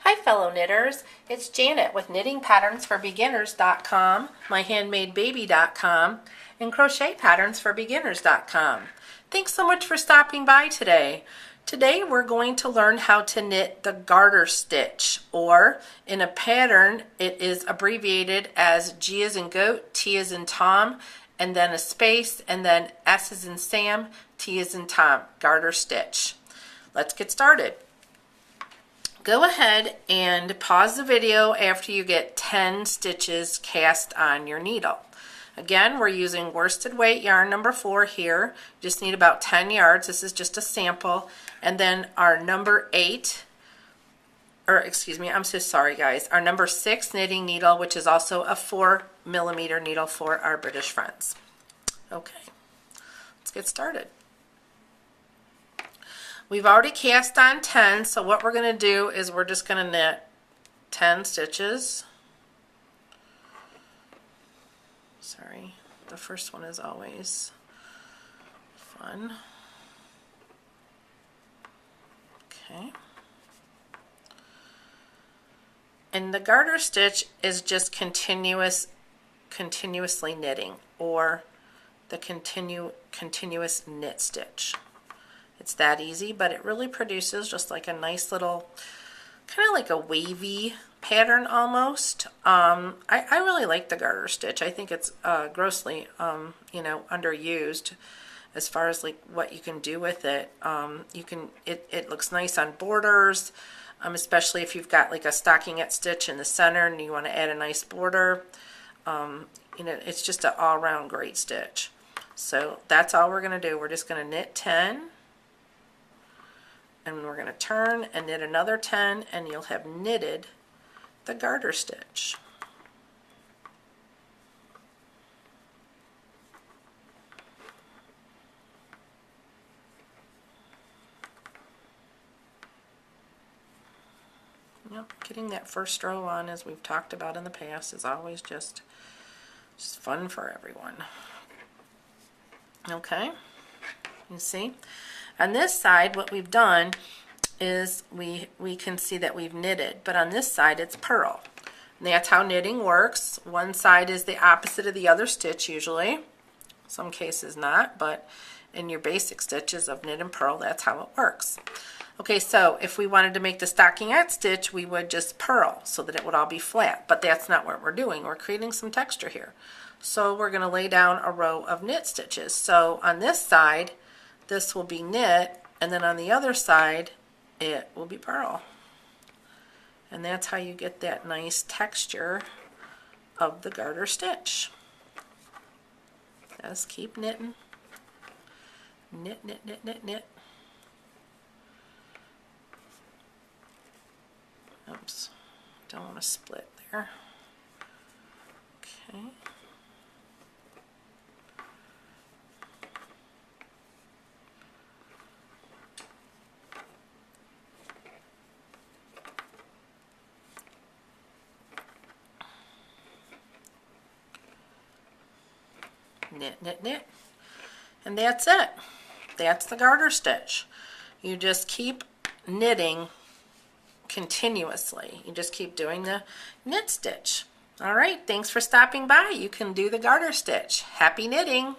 Hi fellow knitters, it's Janet with knittingpatternsforbeginners.com, myhandmadebaby.com, and crochetpatternsforbeginners.com. Thanks so much for stopping by today. Today we're going to learn how to knit the garter stitch, or in a pattern it is abbreviated as G as in goat, T as in Tom, and then a space, and then S as in Sam, T as in Tom, garter stitch. Let's get started. Go ahead and pause the video after you get 10 stitches cast on your needle. Again, we're using worsted weight yarn number 4 here. Just need about 10 yards. This is just a sample. And then our number 8, or excuse me, I'm so sorry guys, our number 6 knitting needle, which is also a 4mm needle for our British friends. Okay, let's get started. We've already cast on 10, so what we're going to do is we're just going to knit 10 stitches. Sorry, the first one is always fun. Okay. And the garter stitch is just continuously knitting, or the continuous knit stitch. It's that easy, but it really produces just like a nice little, kind of like a wavy pattern almost. I really like the garter stitch. I think it's grossly, underused as far as like what you can do with it. It looks nice on borders, especially if you've got like a stockinette stitch in the center and you want to add a nice border. It's just an all-around great stitch. So that's all we're going to do. We're just going to knit 10. And we're going to turn and knit another 10, and you'll have knitted the garter stitch. Yep, getting that first row on, as we've talked about in the past, is always just fun for everyone. Okay, you see? On this side, what we've done is we can see that we've knitted, but on this side it's purl. And that's how knitting works. One side is the opposite of the other stitch usually. Some cases not, but in your basic stitches of knit and purl, that's how it works. Okay, so if we wanted to make the stockinette stitch, we would just purl so that it would all be flat, but that's not what we're doing. We're creating some texture here. So we're going to lay down a row of knit stitches. So on this side, this will be knit, and then on the other side it will be purl. And that's how you get that nice texture of the garter stitch. Just keep knitting. Knit, knit, knit, knit, knit. Oops, don't want to split there. Okay. Knit, knit, knit, and that's it. That's the garter stitch. You just keep knitting continuously. You just keep doing the knit stitch. All right, thanks for stopping by. You can do the garter stitch. Happy knitting!